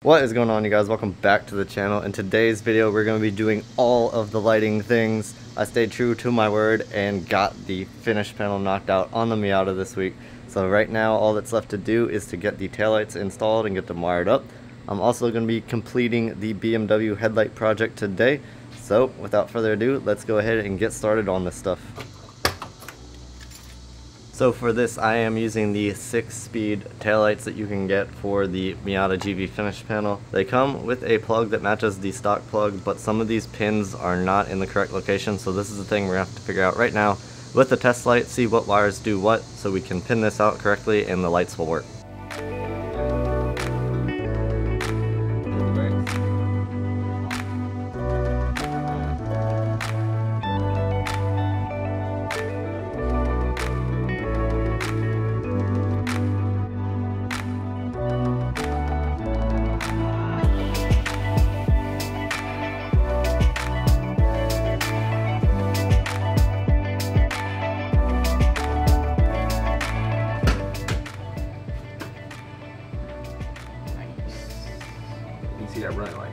What is going on, you guys? Welcome back to the channel. In today's video we're going to be doing all of the lighting things. I stayed true to my word and got the finish panel knocked out on the Miata this week. So right now all that's left to do is to get the taillights installed and get them wired up. I'm also going to be completing the BMW headlight project today. So without further ado, let's go ahead and get started on this stuff. So for this, I am using the Sickspeed taillights that you can get for the Miata GV finish panel. They come with a plug that matches the stock plug, but some of these pins are not in the correct location, so this is the thing we're going to have to figure out right now with the test light, see what wires do what, so we can pin this out correctly and the lights will work. See that running light.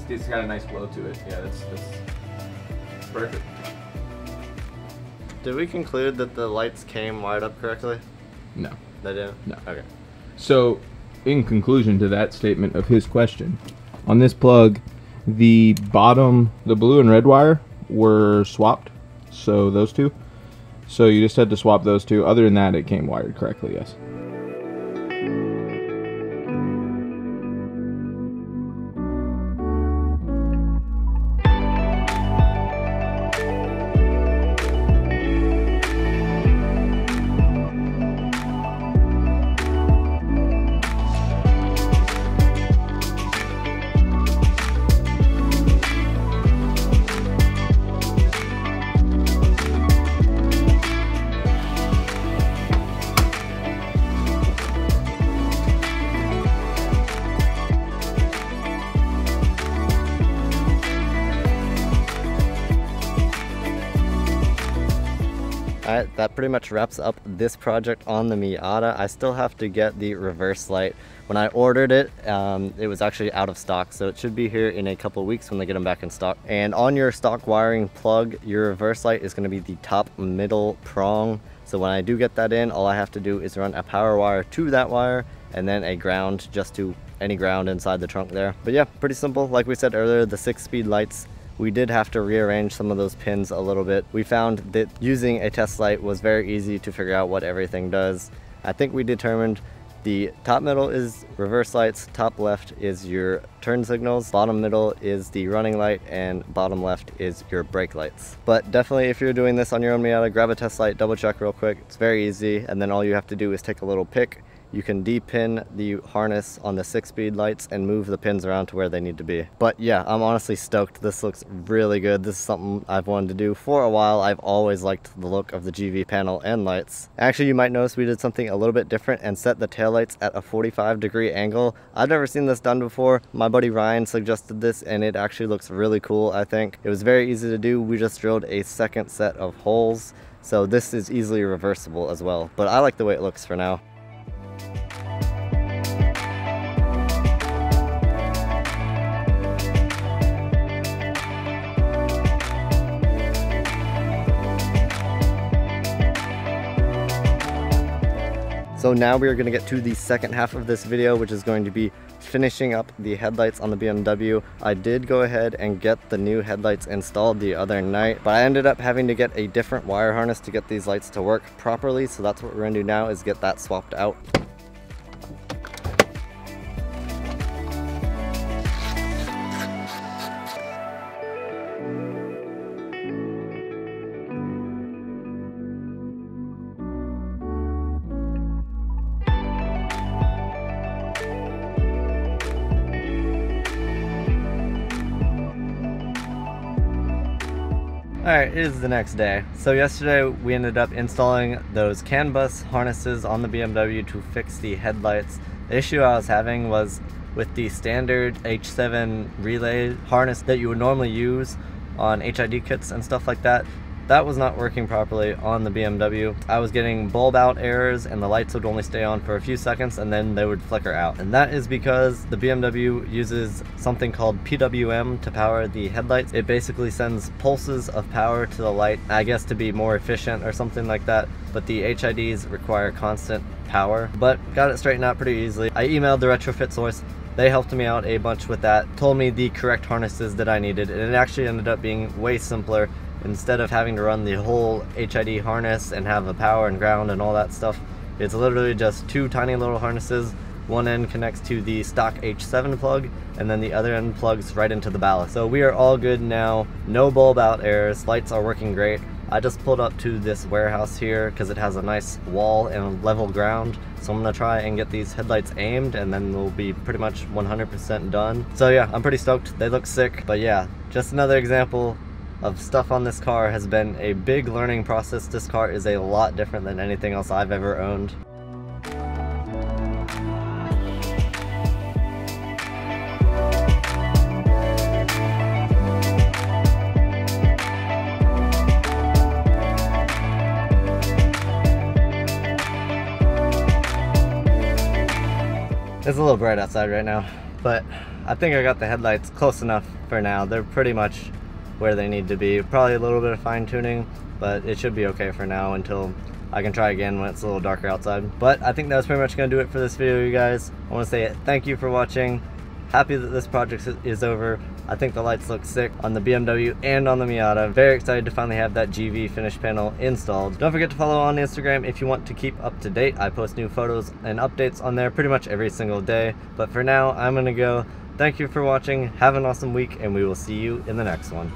It's got a nice glow to it. Yeah, that's perfect. Did we conclude that the lights came wired up correctly? No. They did? No. Okay. So, in conclusion to that statement of his question, on this plug, the bottom, the blue and red wire were swapped. So those two. So you just had to swap those two. Other than that, it came wired correctly, yes. Alright, that pretty much wraps up this project on the Miata. I still have to get the reverse light. When I ordered it, it was actually out of stock, so it should be here in a couple of weeks when they get them back in stock. And on your stock wiring plug, your reverse light is going to be the top middle prong. So when I do get that in, all I have to do is run a power wire to that wire and then a ground just to any ground inside the trunk there. But yeah, pretty simple. Like we said earlier, the Sickspeed lights, we did have to rearrange some of those pins a little bit. We found that using a test light was very easy to figure out what everything does. I think we determined the top middle is reverse lights, top left is your turn signals, bottom middle is the running light, and bottom left is your brake lights. But definitely if you're doing this on your own Miata, grab a test light, double check real quick. It's very easy, and then all you have to do is take a little pick. You can de-pin the harness on the Sickspeed lights and move the pins around to where they need to be. But yeah, I'm honestly stoked. This looks really good. This is something I've wanted to do for a while. I've always liked the look of the GV panel and lights. Actually, you might notice we did something a little bit different and set the taillights at a 45-degree angle. I've never seen this done before. My buddy Ryan suggested this and it actually looks really cool, I think. It was very easy to do. We just drilled a second set of holes. So this is easily reversible as well. But I like the way it looks for now. So now we are going to get to the second half of this video, which is going to be finishing up the headlights on the BMW. I did go ahead and get the new headlights installed the other night, but I ended up having to get a different wire harness to get these lights to work properly. So that's what we're going to do now, is get that swapped out. Alright, it is the next day. So yesterday we ended up installing those CAN bus harnesses on the BMW to fix the headlights. The issue I was having was with the standard H7 relay harness that you would normally use on HID kits and stuff like that. that was not working properly on the BMW. I was getting bulb out errors and the lights would only stay on for a few seconds and then they would flicker out. And that is because the BMW uses something called PWM to power the headlights. It basically sends pulses of power to the light, I guess to be more efficient or something like that, but the HIDs require constant power. But got it straightened out pretty easily. I emailed the retrofit source. They helped me out a bunch with that, told me the correct harnesses that I needed, and it actually ended up being way simpler. Instead of having to run the whole HID harness and have a power and ground and all that stuff, it's literally just two tiny little harnesses. One end connects to the stock H7 plug, and then the other end plugs right into the ballast. So we are all good now, no bulb out errors, lights are working great. I just pulled up to this warehouse here because it has a nice wall and level ground. So I'm gonna try and get these headlights aimed and then we'll be pretty much 100% done. So yeah, I'm pretty stoked. They look sick. But yeah, just another example of stuff on this car. Has been a big learning process. This car is a lot different than anything else I've ever owned. It's a little bright outside right now, but I think I got the headlights close enough for now. They're pretty much where they need to be. Probably a little bit of fine tuning, but it should be okay for now until I can try again when it's a little darker outside. But I think that's pretty much gonna do it for this video, you guys. I wanna say thank you for watching. Happy that this project is over. I think the lights look sick on the BMW and on the Miata. Very excited to finally have that GV finish panel installed. Don't forget to follow on Instagram if you want to keep up to date. I post new photos and updates on there pretty much every single day. But for now, I'm gonna go. Thank you for watching. Have an awesome week, and we will see you in the next one.